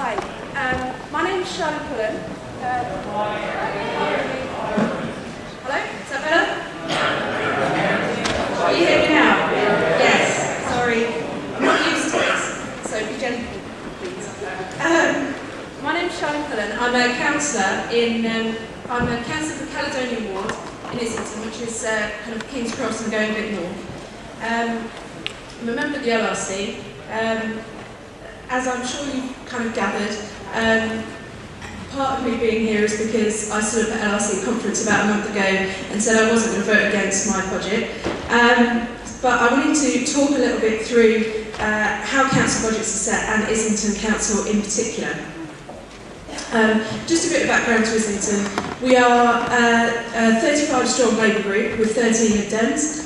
Hi, my name is Charlynne Pullen. Hello, is that better? Can you hear me now? Yes, sorry, I'm not used to this, so be gentle, please. My name is Charlynne Pullen. I'm a councillor for Caledonian Ward in Islington, which is kind of King's Cross and going a bit north. I'm a member of the LRC. As I'm sure you've kind of gathered, part of me being here is because I stood up at LRC conference about a month ago and said I wasn't going to vote against my budget. But I wanted to talk a little bit through how council budgets are set and Islington Council in particular. Just a bit of background to Islington. We are a 35-strong Labour group with 13 Lib Dems.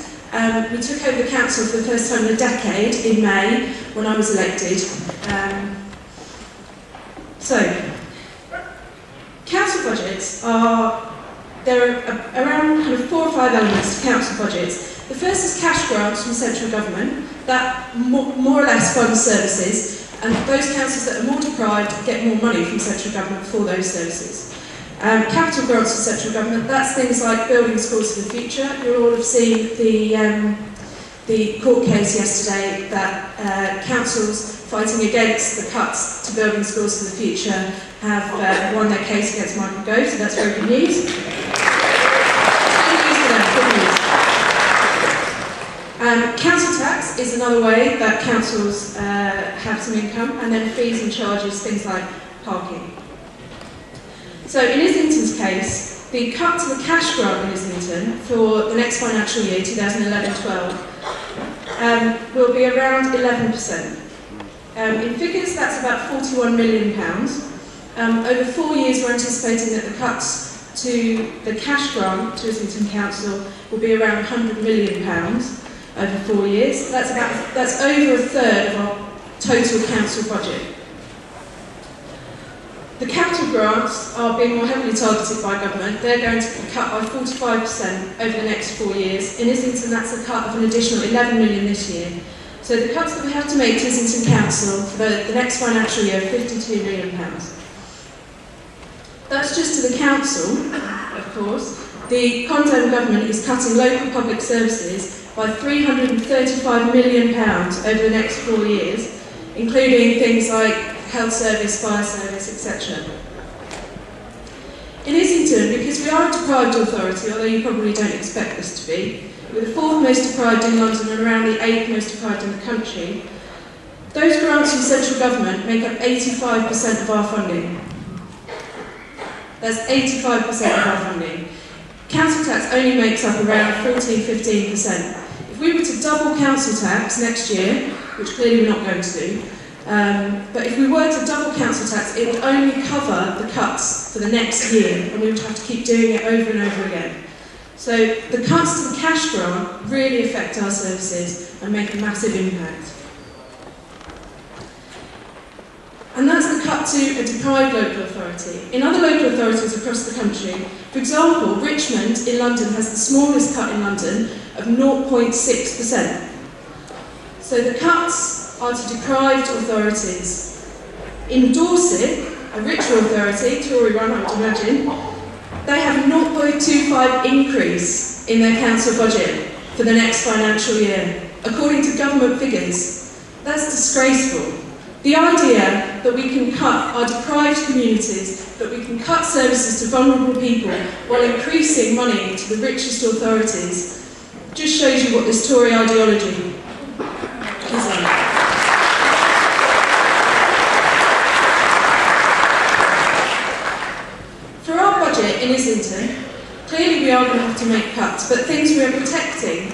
We took over the council for the first time in a decade in May when I was elected. Council budgets there are around kind of 4 or 5 elements to council budgets. The first is cash grants from central government that more or less fund services, and those councils that are more deprived get more money from central government for those services. Capital grants from central government, that's things like building schools for the future. You'll all have seen the court case yesterday that councils fighting against the cuts to building schools for the future have won their case against Michael Gove, so that's very good news. Good news for them, good news. Council tax is another way that councils have some income, and then fees and charges, things like parking. So in Islington's case, the cut to the cash grant in Islington for the next financial year, 2011-12, will be around 11%. In figures, that's about £41 million. Over 4 years, we're anticipating that the cuts to the cash grant to Islington Council will be around £100 million over 4 years. That's over a third of our total council budget. The capital grants are being more heavily targeted by government. They're going to be cut by 45% over the next 4 years. In Islington, that's a cut of an additional £11 million this year. So the cuts that we have to make to Islington Council for the next financial year are £52 million. That's just to the council, of course. The Condon government is cutting local public services by £335 million over the next 4 years, including things like health service, fire service, etc. In Islington, because we are a deprived authority, although you probably don't expect us to be, we're the 4th most deprived in London and around the 8th most deprived in the country, those grants from central government make up 85% of our funding. That's 85% of our funding. Council tax only makes up around 14–15%. If we were to double council tax next year, which clearly we're not going to do, but if we were to double council tax, it would only cover the cuts for the next year, and we would have to keep doing it over and over again. So the cuts to the cash grant really affect our services and make a massive impact. And that's the cut to a deprived local authority. In other local authorities across the country, for example, Richmond in London has the smallest cut in London of 0.6%. So the cuts are to deprived authorities. In Dorset, a richer authority, Tory run I would imagine, they have a 0.25 increase in their council budget for the next financial year, according to government figures. That's disgraceful. The idea that we can cut our deprived communities, that we can cut services to vulnerable people while increasing money to the richest authorities, just shows you what this Tory ideology is like. For our budget in Islington, clearly we are going to have to make cuts, but things we are protecting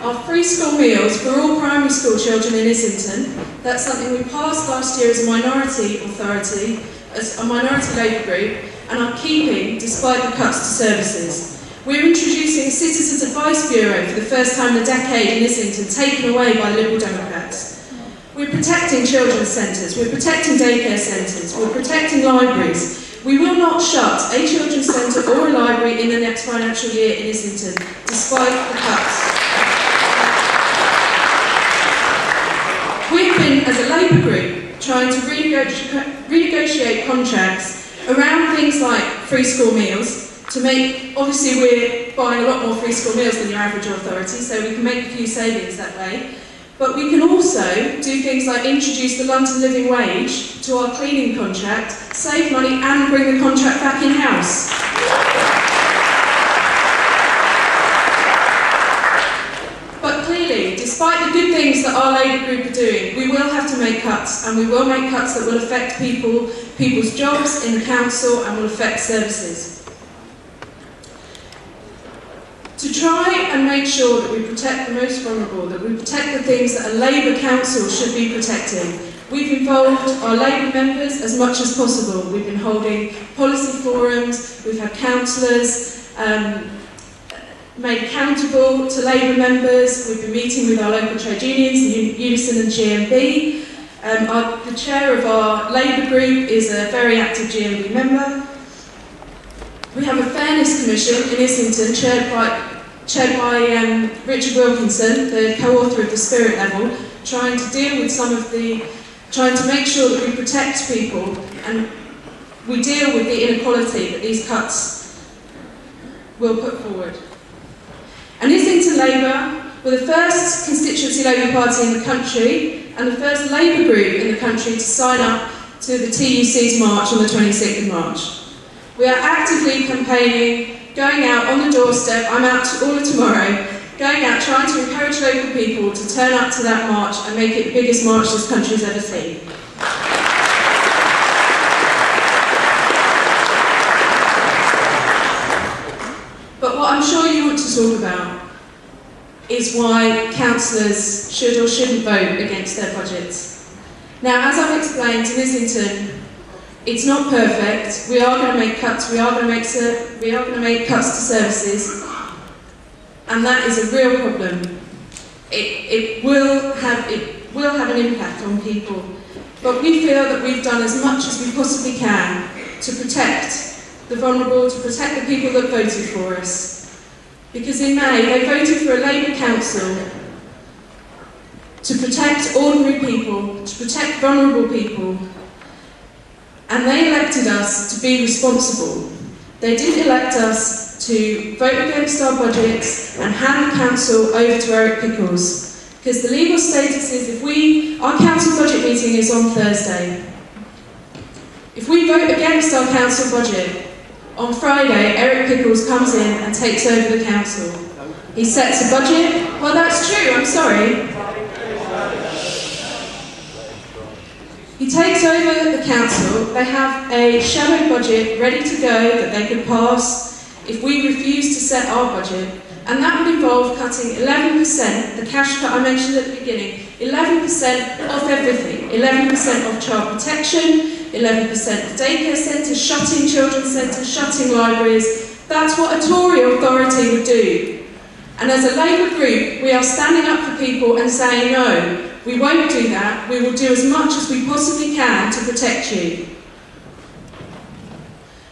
are free school meals for all primary school children in Islington. That's something we passed last year as a minority authority, as a minority Labour group, and are keeping despite the cuts to services. We're introducing a Citizens Advice Bureau for the first time in a decade in Islington, taken away by the Liberal Democrats. We're protecting children's centres, we're protecting daycare centres, we're protecting libraries. We will not shut a children's centre or a library in the next financial year in Islington, despite the cuts. We've been, as a Labour group, trying to renegotiate contracts around things like free school meals to make, obviously we're buying a lot more free school meals than your average authority, so we can make a few savings that way. But we can also do things like introduce the London living wage to our cleaning contract, save money and bring the contract back in-house. But clearly, despite the good things that our Labour group are doing, we will have to make cuts, and we will make cuts that will affect people's jobs in the council and will affect services. To try and make sure that we protect the most vulnerable, that we protect the things that a Labour council should be protecting, we've involved our Labour members as much as possible. We've been holding policy forums, we've had councillors made accountable to Labour members, we've been meeting with our local trade unions, Unison and GMB. The chair of our Labour group is a very active GMB member. We have a Fairness Commission in Islington, chaired by Richard Wilkinson, the co-author of the Spirit Level, trying to deal with trying to make sure that we protect people and we deal with the inequality that these cuts will put forward. And Islington Labour were the first constituency Labour Party in the country and the first Labour group in the country to sign up to the TUC's march on the 26th of March. We are actively campaigning, going out on the doorstep, I'm out all of tomorrow, going out trying to encourage local people to turn up to that march and make it the biggest march this country's ever seen. But what I'm sure you want to talk about is why councillors should or shouldn't vote against their budgets. Now, as I've explained, in Islington, it's not perfect. We are going to make cuts. We are going to make cuts to services, and that is a real problem. It will have an impact on people. But we feel that we've done as much as we possibly can to protect the vulnerable, to protect the people that voted for us. Because in May they voted for a Labour council to protect ordinary people, to protect vulnerable people. And they elected us to be responsible. They didn't elect us to vote against our budgets and hand the council over to Eric Pickles. Because the legal status is our council budget meeting is on Thursday. If we vote against our council budget, on Friday Eric Pickles comes in and takes over the council. He sets a budget. Well, that's true, I'm sorry. He takes over the council. They have a shadow budget ready to go that they could pass if we refuse to set our budget. And that would involve cutting 11%, the cash cut I mentioned at the beginning, 11% off everything. 11% off child protection, 11% of daycare centres, shutting children's centres, shutting libraries. That's what a Tory authority would do. And as a Labour group, we are standing up for people and saying no. We won't do that. We will do as much as we possibly can to protect you.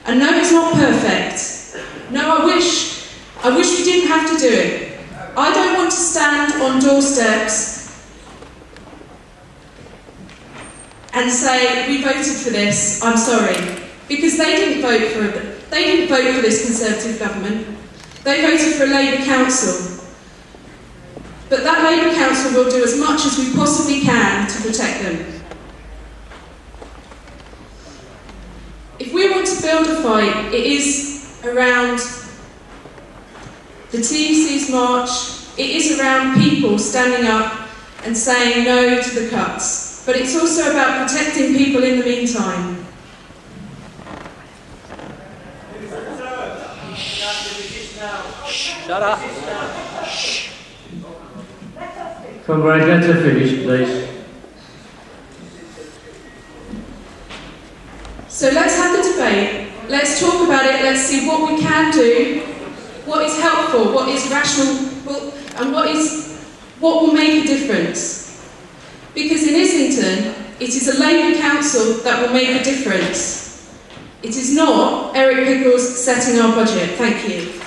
And no, it's not perfect. No, I wish we didn't have to do it. I don't want to stand on doorsteps and say, we voted for this, I'm sorry. Because they didn't vote for it. They didn't vote for this Conservative government. They voted for a Labour council. But that Labour council will do as much as we possibly can to protect them. If we want to build a fight, it is around the TUC's march, it is around people standing up and saying no to the cuts. But it's also about protecting people in the meantime. Shut up. Comrade, let her finish, please. So let's have the debate, let's talk about it, let's see what we can do, what is helpful, what is rational, and what will make a difference. Because in Islington, it is a Labour council that will make a difference. It is not Eric Pickles setting our budget. Thank you.